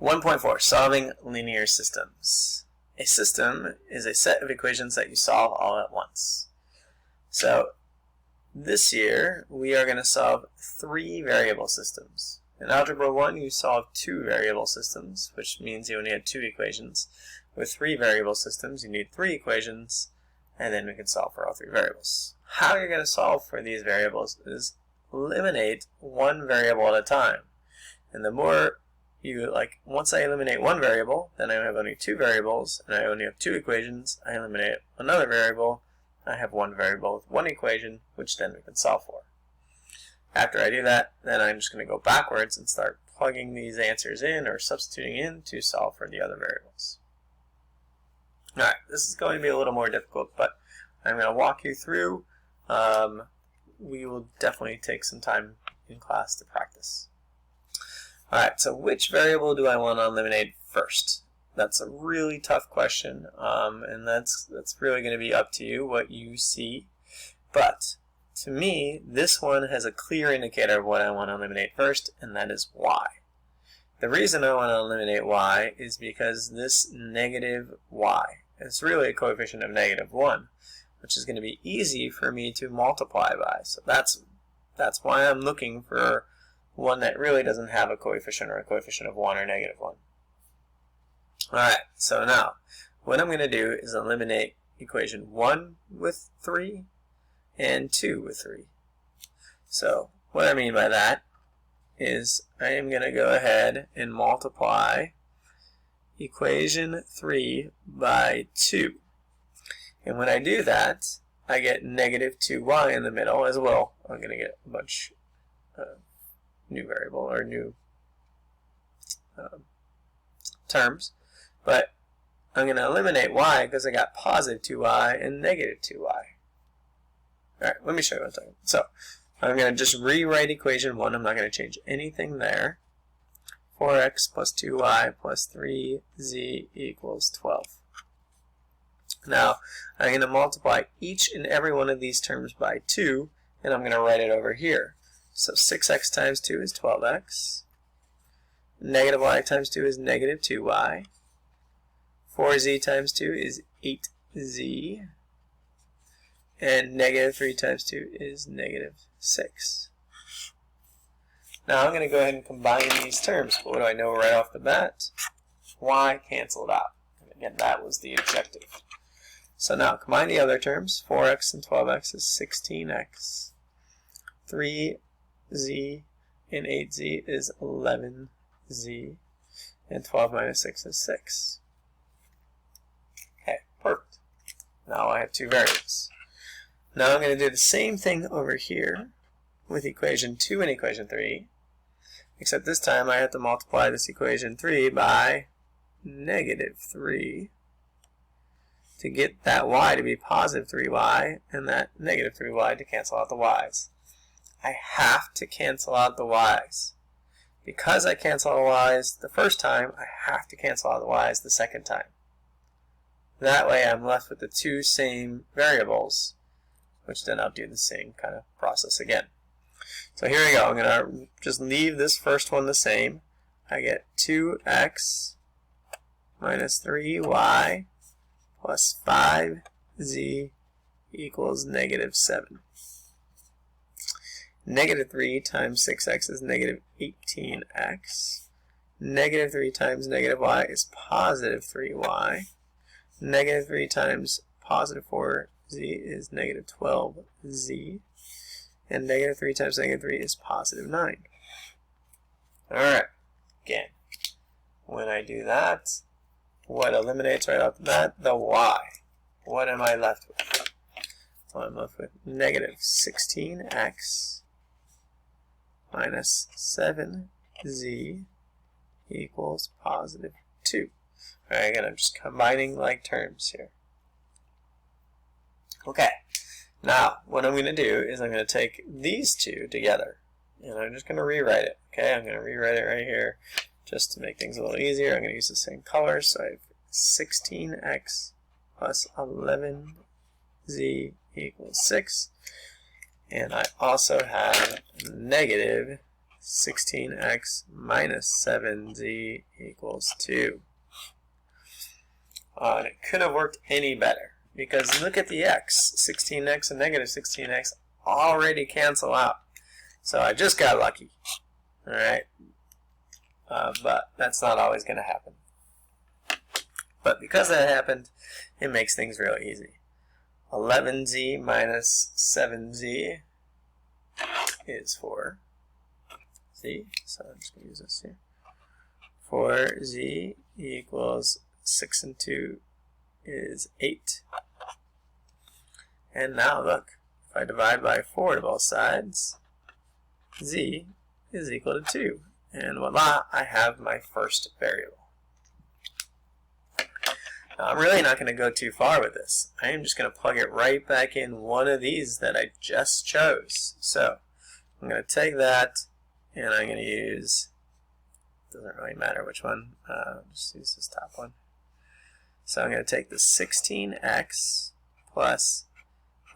1.4, solving linear systems. A system is a set of equations that you solve all at once. So this year we are going to solve 3 variable systems. In Algebra 1 you solve 2 variable systems, which means you only had 2 equations. With 3 variable systems you need 3 equations, and then we can solve for all 3 variables. How you're going to solve for these variables is eliminate one variable at a time. And the more you, once I eliminate one variable, then I have only 2 variables, and I only have 2 equations. I eliminate another variable, I have 1 variable with 1 equation, which then we can solve for. After I do that, then I'm just going to go backwards and start plugging these answers in or substituting in to solve for the other variables. Alright, this is going to be a little more difficult, but I'm going to walk you through. We will definitely take some time in class to practice. Alright, so which variable do I want to eliminate first? That's a really tough question, and that's really going to be up to you, what you see. But to me, this one has a clear indicator of what I want to eliminate first, and that is y. The reason I want to eliminate y is because this negative y is really a coefficient of -1, which is going to be easy for me to multiply by. So that's why I'm looking for one that really doesn't have a coefficient or a coefficient of 1 or -1. Alright, so now what I'm going to do is eliminate equation 1 with 3 and 2 with 3. So what I mean by that is I am going to go ahead and multiply equation 3 by 2. And when I do that, I get -2y in the middle as well. I'm going to get a bunch of new variable or new terms. But I'm going to eliminate y because I got positive 2y and negative 2y. Alright, let me show you what I'm talking about. So I'm going to just rewrite equation 1. I'm not going to change anything there. 4x plus 2y plus 3z equals 12. Now I'm going to multiply each and every one of these terms by 2, and I'm going to write it over here. So 6x times 2 is 12x. Negative y times 2 is negative 2y. 4z times 2 is 8z. And negative 3 times 2 is negative 6. Now I'm going to go ahead and combine these terms. But what do I know right off the bat? Y canceled out. And again, that was the objective. So now combine the other terms. 4x and 12x is 16x. 3z and 8z is 11z. And 12 minus 6 is 6. Okay, perfect. Now I have 2 variables. Now I'm going to do the same thing over here with equation 2 and equation 3, except this time I have to multiply this equation 3 by -3 to get that y to be positive 3y and that negative 3y to cancel out the y's. I have to cancel out the y's. Because I cancel out the y's the first time, I have to cancel out the y's the second time. That way I'm left with the 2 same variables, which then I'll do the same kind of process again. So here we go. I'm going to just leave this first one the same. I get 2x minus 3y plus 5z equals -7. -3 times 6x is -18x. -3 times -y is positive 3y. -3 times positive 4z is -12z. And -3 times -3 is positive 9. Alright, again, when I do that, what eliminates right off the bat? The y. What am I left with? Well, I'm left with -16x minus 7z equals positive 2. Alright, again, I'm just combining like terms here. Okay, now what I'm going to do is I'm going to take these two together, and I'm just going to rewrite it. Okay, I'm going to rewrite it right here just to make things a little easier. I'm going to use the same color, so I have 16x plus 11z equals 6, and I also have negative 16x minus 7z equals 2. And it couldn't have worked any better, because look at the x. 16x and negative 16x already cancel out. So I just got lucky. Alright? But that's not always going to happen. But because that happened, it makes things real easy. 11z minus 7z is 4z. So I'm just going to use this here. 4z equals 6 and 2 is 8. And now look, if I divide by 4 to both sides, z is equal to 2. And voila, I have my first variable. Now, I'm really not going to go too far with this. I am just going to plug it right back in one of these that I just chose. So I'm going to take that, and I'm going to use, doesn't really matter which one, just use this top one. So I'm going to take the 16x plus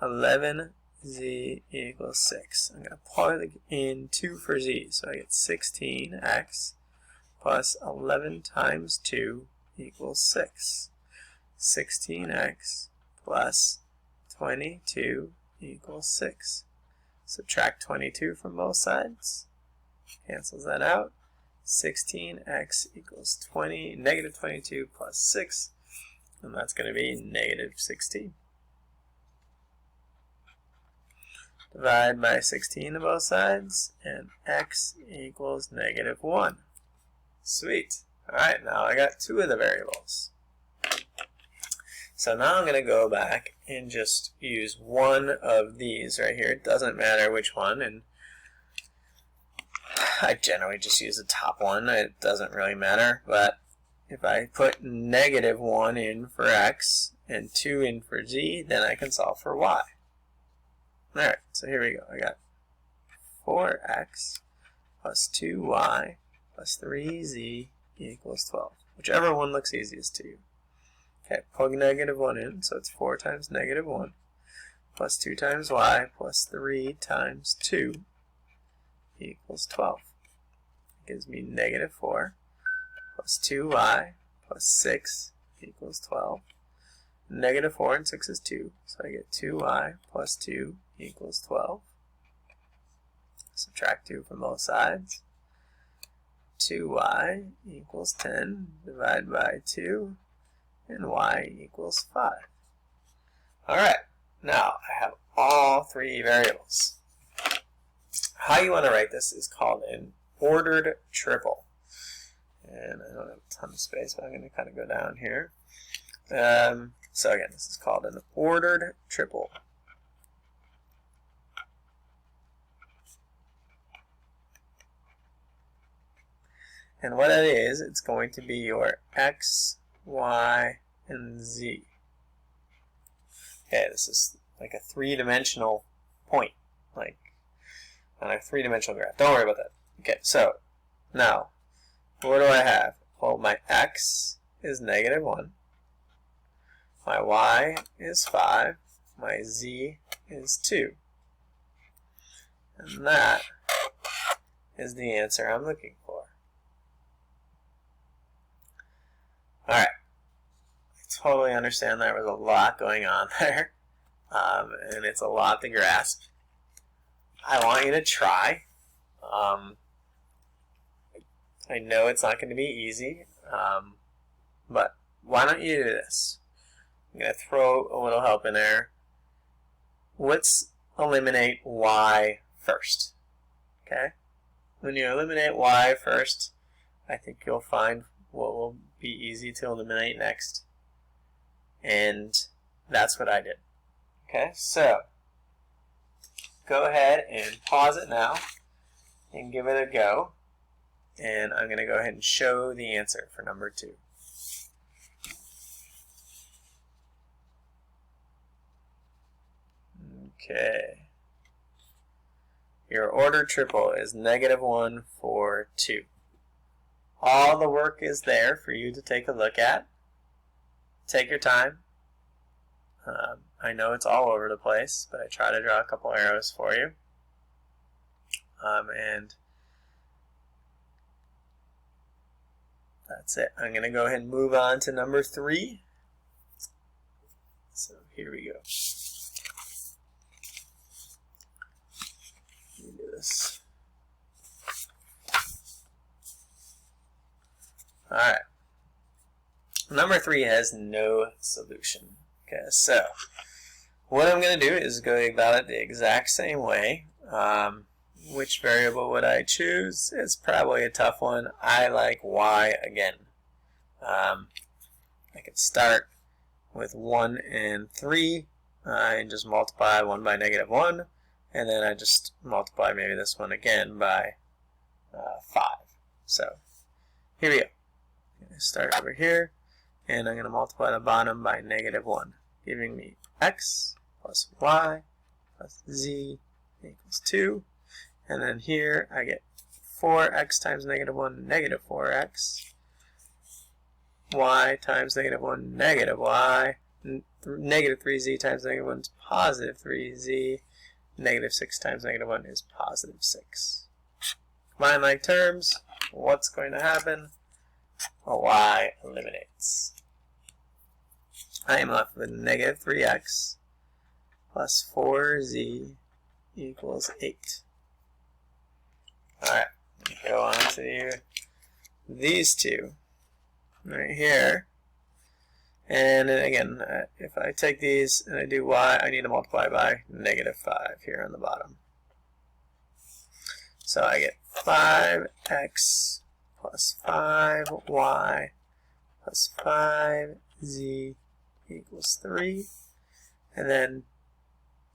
11z equals 6. I'm going to plug in 2 for z, so I get 16x plus 11 times 2 equals 6. 16x plus 22 equals 6. Subtract 22 from both sides. Cancels that out. 16x equals negative 22 plus 6. And that's going to be negative 16. Divide by 16 on both sides, and x equals negative 1. Sweet. Alright, now I got 2 of the variables. So now I'm going to go back and just use one of these right here. It doesn't matter which one, and I generally just use the top one. It doesn't really matter, but if I put negative 1 in for x and 2 in for z, then I can solve for y. Alright, so here we go. I got 4x plus 2y plus 3z equals 12. Whichever one looks easiest to you. Okay, plug negative 1 in, so it's 4 times negative 1 plus 2 times y plus 3 times 2 equals 12. It gives me negative 4 plus 2y plus 6 equals 12. Negative 4 and 6 is 2, so I get 2y plus 2 equals 12. Subtract 2 from both sides. 2y equals 10, divide by 2, and y equals 5. Alright, now I have all 3 variables. How you want to write this is called an ordered triple. And I don't have a ton of space, but I'm going to kind of go down here. So again, this is called an ordered triple. And what it is, it's going to be your x, y, and z. Okay, this is like a 3-dimensional point, like on a 3-dimensional graph. Don't worry about that. Okay, so now, what do I have? Well, my x is negative 1. My y is 5. My z is 2. And that is the answer I'm looking for. Alright. I totally understand there was a lot going on there. And it's a lot to grasp. I want you to try. I know it's not going to be easy. But why don't you do this? I'm going to throw a little help in there. Let's eliminate y first. Okay? When you eliminate y first, I think you'll find what will be easy to eliminate next. And that's what I did. Okay? So, go ahead and pause it now and give it a go. And I'm going to go ahead and show the answer for number 2. Okay. Your ordered triple is negative 1, 4, 2. All the work is there for you to take a look at. Take your time. I know it's all over the place, but I try to draw a couple arrows for you. And that's it. I'm going to go ahead and move on to number 3. So here we go. Let me do this. Alright. Number 3 has no solution. Okay, so what I'm going to do is go about it the exact same way. Which variable would I choose? It's probably a tough one. I like y again. I could start with 1 and 3 and just multiply 1 by -1, and then I just multiply maybe this one again by 5. So here we go. I'm going to start over here, and I'm going to multiply the bottom by -1, giving me x plus y plus z equals 2. And then here I get 4x times -1, -4x. Y times -1, -y. -3z times -1 is +3z. -6 times -1 is +6. Combine like terms, what's going to happen? Well, y eliminates. I am left with -3x plus 4z equals 8. Alright, go on to these two right here. And again, if I take these and I do y, I need to multiply by -5 here on the bottom. So I get 5x plus 5y plus 5z equals 3. And then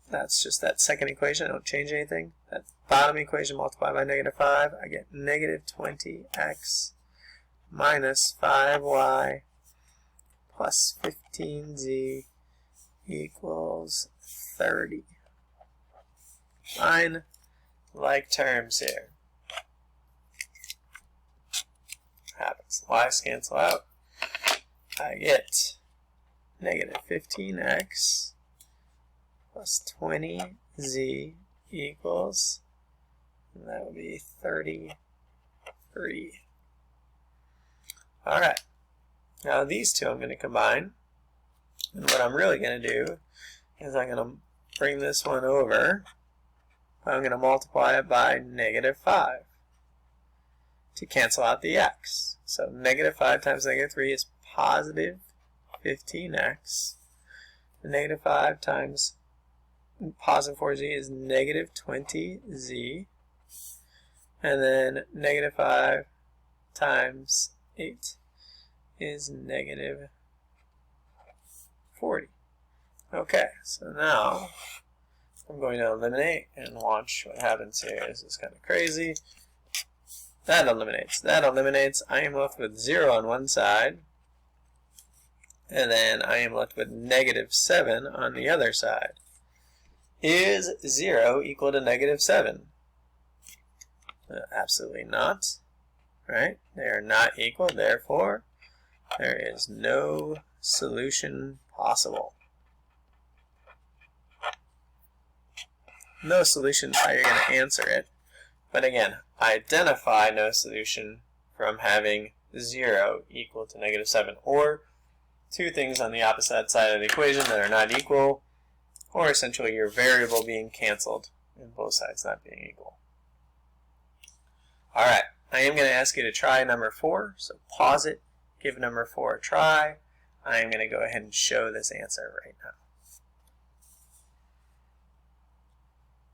that's just that second equation. I don't change anything. That bottom equation multiplied by -5, I get -20x minus 5y plus 15z equals 30. Fine. Like terms here. Happens. Y's cancel out. I get -15x plus 20z equals, and that would be 33. Alright, now these two I'm going to combine, and what I'm really going to do is I'm going to bring this one over. I'm going to multiply it by -5 to cancel out the x. So -5 times -3 is positive 15x. -5 times positive 4z is -20z. And then -5 times 8 is -40. Okay, so now I'm going to eliminate and watch what happens here. This is kind of crazy. That eliminates. That eliminates. I am left with 0 on one side. And then I am left with -7 on the other side. Is 0 equal to -7? Absolutely not. Right? They are not equal. Therefore, there is no solution possible. No solution is how you're going to answer it. But again, identify no solution from having 0 equal to -7, or two things on the opposite side of the equation that are not equal, or essentially your variable being canceled and both sides not being equal. Alright, I am going to ask you to try number 4, so pause it, give number 4 a try. I am going to go ahead and show this answer right now.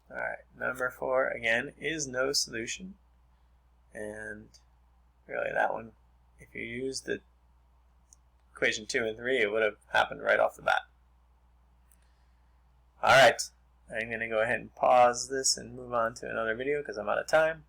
Alright, number 4 again is no solution, and really that one, if you used the equation 2 and 3, it would have happened right off the bat. Alright, I'm going to go ahead and pause this and move on to another video because I'm out of time.